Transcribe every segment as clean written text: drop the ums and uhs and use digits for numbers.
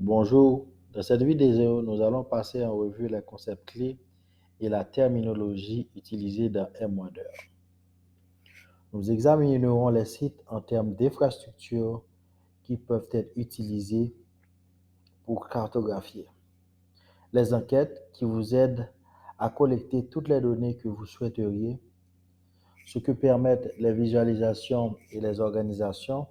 Bonjour, dans cette vidéo, nous allons passer en revue les concepts clés et la terminologie utilisée dans M-Wonder. Nous examinerons les sites en termes d'infrastructures qui peuvent être utilisés pour cartographier, les enquêtes qui vous aident à collecter toutes les données que vous souhaiteriez, ce que permettent les visualisations et les organisations,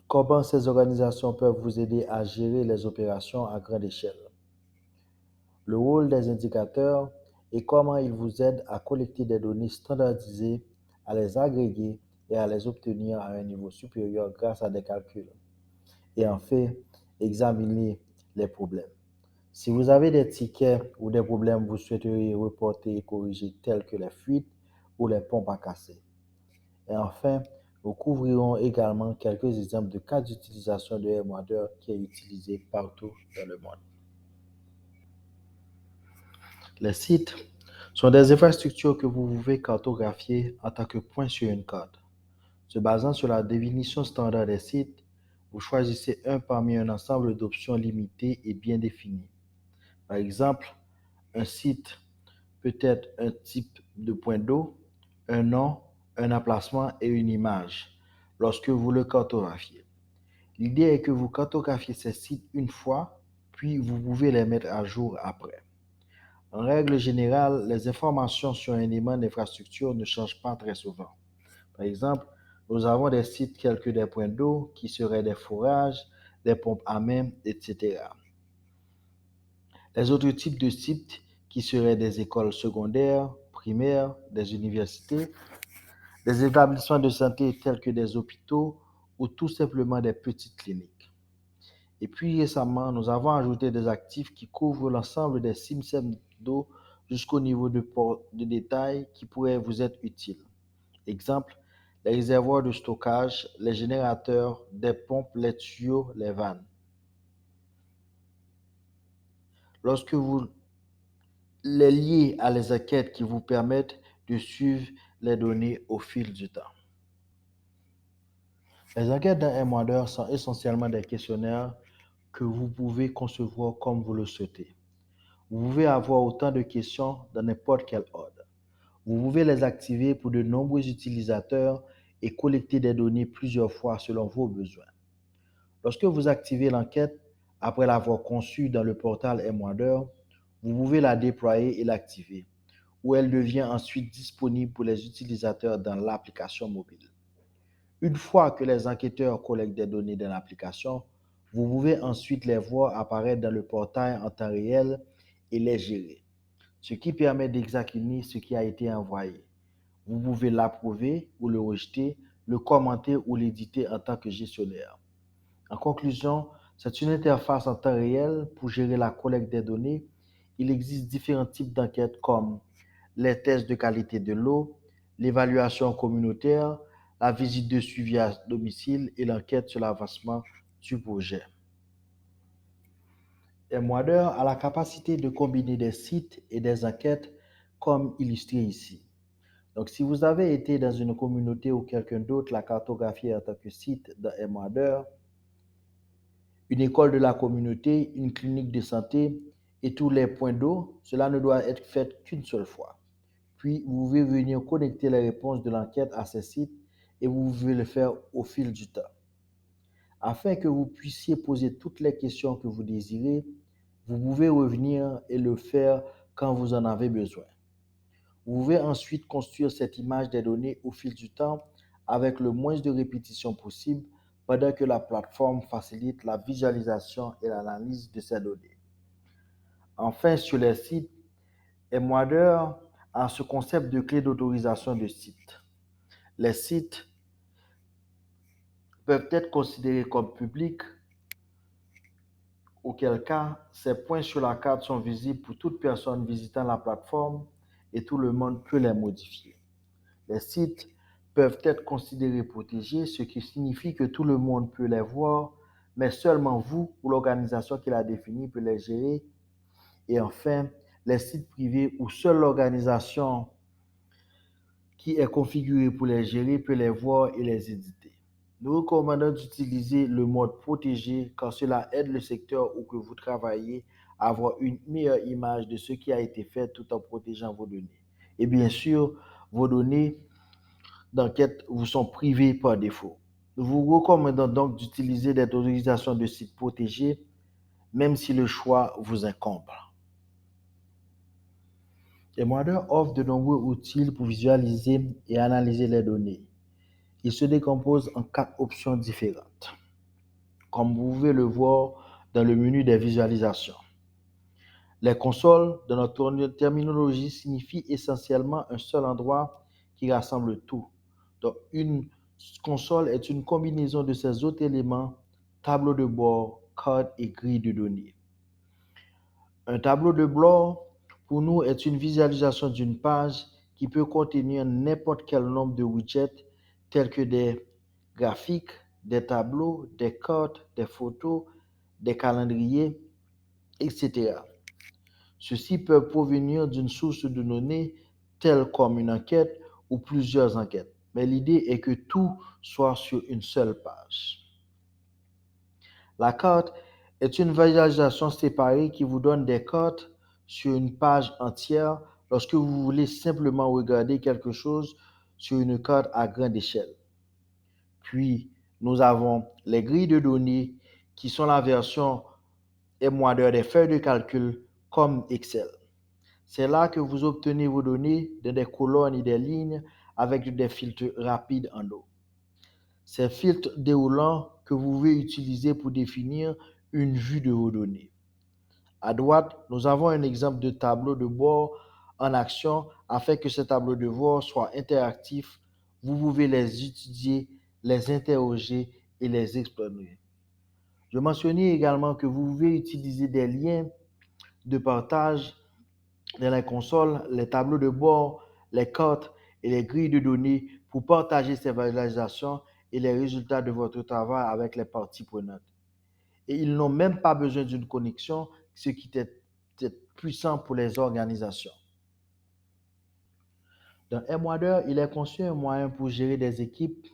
comment ces organisations peuvent vous aider à gérer les opérations à grande échelle, le rôle des indicateurs et comment ils vous aident à collecter des données standardisées, à les agréger et à les obtenir à un niveau supérieur grâce à des calculs. Et enfin, examiner les problèmes. Si vous avez des tickets ou des problèmes que vous souhaiteriez reporter et corriger, tels que les fuites ou les pompes à casser. Et enfin, nous couvrirons également quelques exemples de cas d'utilisation de M-Wonder qui est utilisé partout dans le monde. Les sites sont des infrastructures que vous pouvez cartographier en tant que point sur une carte. Se basant sur la définition standard des sites, vous choisissez un parmi un ensemble d'options limitées et bien définies. Par exemple, un site peut être un type de point d'eau, un nom, un emplacement et une image lorsque vous le cartographiez. L'idée est que vous cartographiez ces sites une fois, puis vous pouvez les mettre à jour après. En règle générale, les informations sur un élément d'infrastructure ne changent pas très souvent. Par exemple, nous avons des sites tels que des points d'eau qui seraient des forages, des pompes à main, etc. Les autres types de sites qui seraient des écoles secondaires, primaires, des universités, des établissements de santé tels que des hôpitaux ou tout simplement des petites cliniques. Et puis récemment, nous avons ajouté des actifs qui couvrent l'ensemble des systèmes d'eau jusqu'au niveau de port de détail qui pourraient vous être utiles. Exemple, les réservoirs de stockage, les générateurs, des pompes, les tuyaux, les vannes. Lorsque vous les liez à les enquêtes qui vous permettent de suivre les données au fil du temps. Les enquêtes d'un M-Wonder sont essentiellement des questionnaires que vous pouvez concevoir comme vous le souhaitez. Vous pouvez avoir autant de questions dans n'importe quel ordre. Vous pouvez les activer pour de nombreux utilisateurs et collecter des données plusieurs fois selon vos besoins. Lorsque vous activez l'enquête, après l'avoir conçue dans le portal M-Wonder, vous pouvez la déployer et l'activer, où elle devient ensuite disponible pour les utilisateurs dans l'application mobile. Une fois que les enquêteurs collectent des données dans l'application, vous pouvez ensuite les voir apparaître dans le portail en temps réel et les gérer, ce qui permet d'examiner ce qui a été envoyé. Vous pouvez l'approuver ou le rejeter, le commenter ou l'éditer en tant que gestionnaire. En conclusion, c'est une interface en temps réel pour gérer la collecte des données. Il existe différents types d'enquêtes comme les tests de qualité de l'eau, l'évaluation communautaire, la visite de suivi à domicile et l'enquête sur l'avancement du projet. M-Wonder a la capacité de combiner des sites et des enquêtes comme illustré ici. Donc, si vous avez été dans une communauté ou quelqu'un d'autre l'a cartographié en tant que site dans M-Wonder, une école de la communauté, une clinique de santé et tous les points d'eau, cela ne doit être fait qu'une seule fois. Puis, vous pouvez venir connecter les réponses de l'enquête à ces sites et vous pouvez le faire au fil du temps. Afin que vous puissiez poser toutes les questions que vous désirez, vous pouvez revenir et le faire quand vous en avez besoin. Vous pouvez ensuite construire cette image des données au fil du temps avec le moins de répétitions possible pendant que la plateforme facilite la visualisation et l'analyse de ces données. Enfin, sur les sites, M-Wonder a ce concept de clé d'autorisation de site. Les sites peuvent être considérés comme publics, auquel cas ces points sur la carte sont visibles pour toute personne visitant la plateforme et tout le monde peut les modifier. Les sites peuvent être considérés protégés, ce qui signifie que tout le monde peut les voir, mais seulement vous ou l'organisation qui l'a défini peut les gérer. Et enfin, les sites privés où seule l'organisation qui est configurée pour les gérer peut les voir et les éditer. Nous recommandons d'utiliser le mode protégé car cela aide le secteur où que vous travaillez à avoir une meilleure image de ce qui a été fait tout en protégeant vos données. Et bien sûr, vos données d'enquête vous sont privées par défaut. Nous vous recommandons donc d'utiliser des autorisations de sites protégés, même si le choix vous incombe. Emuador offre de nombreux outils pour visualiser et analyser les données. Il se décompose en 4 options différentes, comme vous pouvez le voir dans le menu des visualisations. Les consoles, dans notre terminologie, signifient essentiellement un seul endroit qui rassemble tout. Donc, une console est une combinaison de ces autres éléments, tableau de bord, code et grille de données. Un tableau de bord, pour nous, est une visualisation d'une page qui peut contenir n'importe quel nombre de widgets tels que des graphiques, des tableaux, des cartes, des photos, des calendriers, etc. Ceux-ci peuvent provenir d'une source de données telle comme une enquête ou plusieurs enquêtes. Mais l'idée est que tout soit sur une seule page. La carte est une visualisation séparée qui vous donne des cartes sur une page entière lorsque vous voulez simplement regarder quelque chose sur une carte à grande échelle. Puis, nous avons les grilles de données qui sont la version émoire des feuilles de calcul comme Excel. C'est là que vous obtenez vos données dans des colonnes et des lignes avec des filtres rapides en haut. Ces filtres déroulants que vous pouvez utiliser pour définir une vue de vos données. À droite, nous avons un exemple de tableau de bord en action afin que ce tableau de bord soit interactif. Vous pouvez les étudier, les interroger et les explorer. Je mentionnais également que vous pouvez utiliser des liens de partage dans les consoles, les tableaux de bord, les cartes et les grilles de données pour partager ces visualisations et les résultats de votre travail avec les parties prenantes. Et ils n'ont même pas besoin d'une connexion, ce qui est puissant pour les organisations. Dans Emuador, il est conçu un moyen pour gérer des équipes,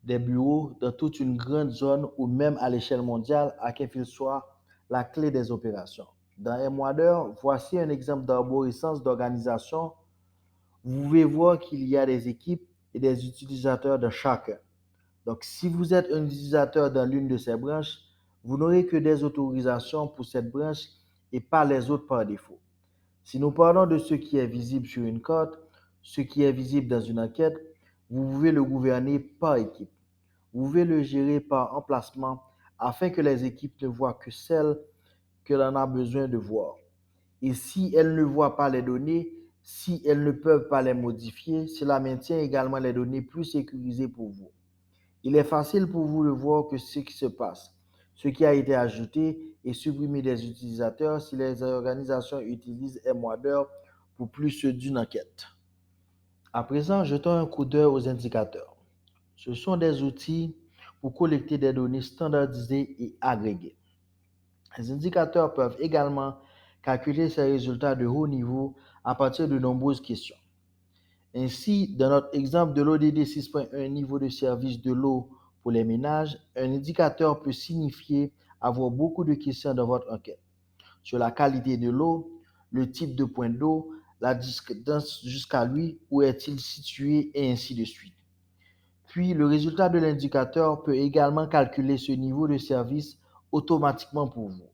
des bureaux dans toute une grande zone ou même à l'échelle mondiale, à quel qu'il soit la clé des opérations. Dans Emuador, voici un exemple d'arborescence d'organisation. Vous pouvez voir qu'il y a des équipes et des utilisateurs de chacun. Donc, si vous êtes un utilisateur dans l'une de ces branches, vous n'aurez que des autorisations pour cette branche et pas les autres par défaut. Si nous parlons de ce qui est visible sur une carte, ce qui est visible dans une enquête, vous pouvez le gouverner par équipe. Vous pouvez le gérer par emplacement afin que les équipes ne voient que celles que l'on a besoin de voir. Et si elles ne voient pas les données, si elles ne peuvent pas les modifier, cela maintient également les données plus sécurisées pour vous. Il est facile pour vous de voir que ce qui se passe, ce qui a été ajouté et supprimé des utilisateurs si les organisations utilisent Emuador pour plus d'une enquête. À présent, jetons un coup d'œil aux indicateurs. Ce sont des outils pour collecter des données standardisées et agrégées. Les indicateurs peuvent également calculer ces résultats de haut niveau à partir de nombreuses questions. Ainsi, dans notre exemple de l'ODD 6.1 niveau de service de l'eau pour les ménages, un indicateur peut signifier avoir beaucoup de questions dans votre enquête sur la qualité de l'eau, le type de point d'eau, la distance jusqu'à lui, où est-il situé et ainsi de suite. Puis, le résultat de l'indicateur peut également calculer ce niveau de service automatiquement pour vous.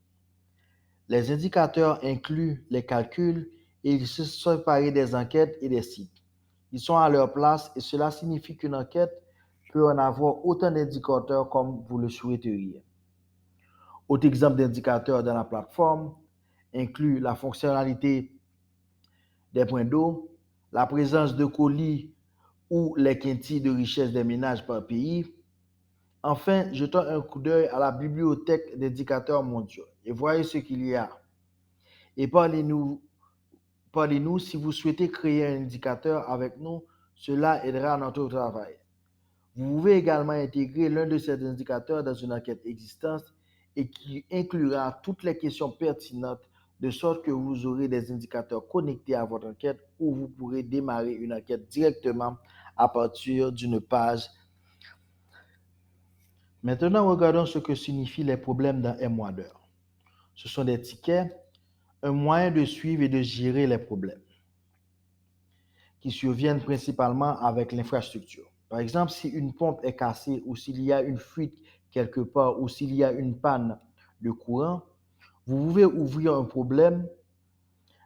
Les indicateurs incluent les calculs et ils se sont séparés des enquêtes et des sites. Ils sont à leur place et cela signifie qu'une enquête peut en avoir autant d'indicateurs comme vous le souhaiteriez. Autre exemple d'indicateurs dans la plateforme inclut la fonctionnalité des points d'eau, la présence de colis ou les quintilles de richesse des ménages par pays. Enfin, jetons un coup d'œil à la bibliothèque d'indicateurs mondiaux et voyez ce qu'il y a. Et parlez-nous si vous souhaitez créer un indicateur avec nous, cela aidera à notre travail. Vous pouvez également intégrer l'un de ces indicateurs dans une enquête existante et qui inclura toutes les questions pertinentes de sorte que vous aurez des indicateurs connectés à votre enquête où vous pourrez démarrer une enquête directement à partir d'une page Maintenant, regardons ce que signifient les problèmes dans M-Wader. Ce sont des tickets, un moyen de suivre et de gérer les problèmes qui surviennent principalement avec l'infrastructure. Par exemple, si une pompe est cassée ou s'il y a une fuite quelque part ou s'il y a une panne de courant, vous pouvez ouvrir un problème,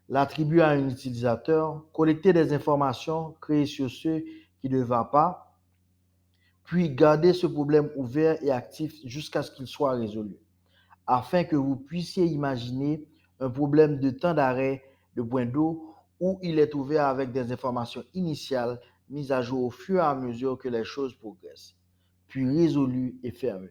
l'attribuer à un utilisateur, collecter des informations, créer sur ce qui ne va pas, puis garder ce problème ouvert et actif jusqu'à ce qu'il soit résolu, afin que vous puissiez imaginer un problème de temps d'arrêt de point d'eau où il est ouvert avec des informations initiales mises à jour au fur et à mesure que les choses progressent, puis résolu et fermé.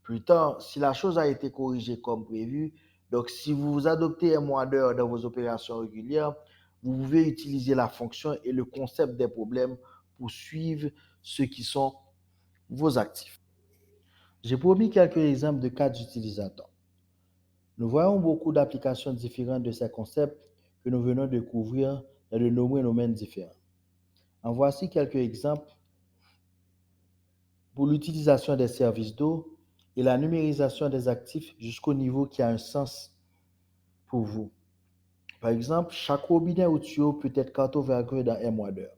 Plus tard, si la chose a été corrigée comme prévu, donc si vous adoptez un mois d'heure dans vos opérations régulières, vous pouvez utiliser la fonction et le concept des problèmes pour suivre ceux qui sont vos actifs. J'ai promis quelques exemples de cas d'utilisateurs. Nous voyons beaucoup d'applications différentes de ces concepts que nous venons de découvrir dans de nombreux domaines différents. En voici quelques exemples pour l'utilisation des services d'eau et la numérisation des actifs jusqu'au niveau qui a un sens pour vous. Par exemple, chaque robinet ou tuyau peut être cartographié dans M-Wader.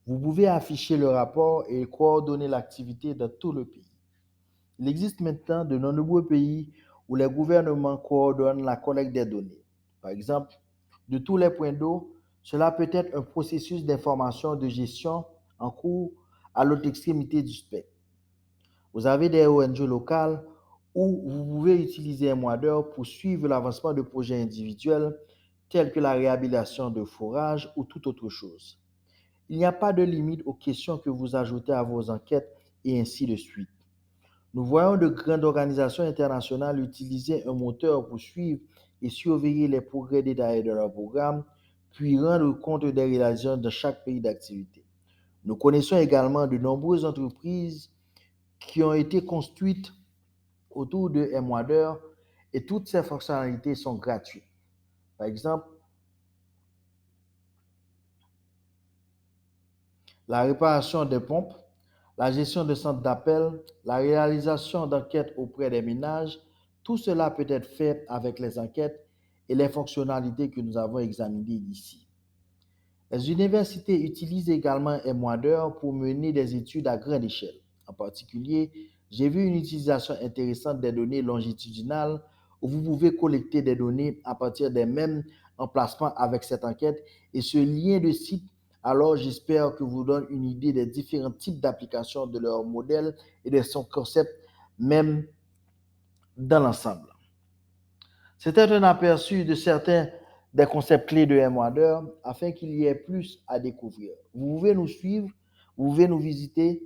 Vous pouvez afficher le rapport et coordonner l'activité dans tout le pays. Il existe maintenant de nombreux pays où les gouvernements coordonnent la collecte des données. Par exemple, de tous les points d'eau, cela peut être un processus d'information de gestion en cours à l'autre extrémité du spectre. Vous avez des ONG locales où vous pouvez utiliser un mois pour suivre l'avancement de projets individuels tels que la réhabilitation de forages ou toute autre chose. Il n'y a pas de limite aux questions que vous ajoutez à vos enquêtes et ainsi de suite. Nous voyons de grandes organisations internationales utiliser un moteur pour suivre et surveiller les progrès détaillés de leur programme, puis rendre compte des réalisations de chaque pays d'activité. Nous connaissons également de nombreuses entreprises qui ont été construites autour de M-Wader et toutes ces fonctionnalités sont gratuites. Par exemple, la réparation des pompes, la gestion de centres d'appel, la réalisation d'enquêtes auprès des ménages, tout cela peut être fait avec les enquêtes et les fonctionnalités que nous avons examinées ici. Les universités utilisent également M-Wader pour mener des études à grande échelle. En particulier, j'ai vu une utilisation intéressante des données longitudinales où vous pouvez collecter des données à partir des mêmes emplacements avec cette enquête et ce lien de site. Alors, j'espère que vous donne une idée des différents types d'applications de leur modèle et de son concept même dans l'ensemble. C'était un aperçu de certains des concepts clés de M-Wader afin qu'il y ait plus à découvrir. Vous pouvez nous suivre, vous pouvez nous visiter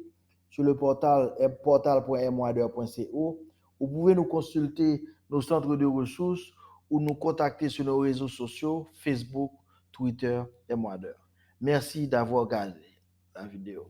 sur le portal.mwader.co. Vous pouvez nous consulter nos centres de ressources ou nous contacter sur nos réseaux sociaux, Facebook, Twitter, M-Wader. Merci d'avoir regardé la vidéo.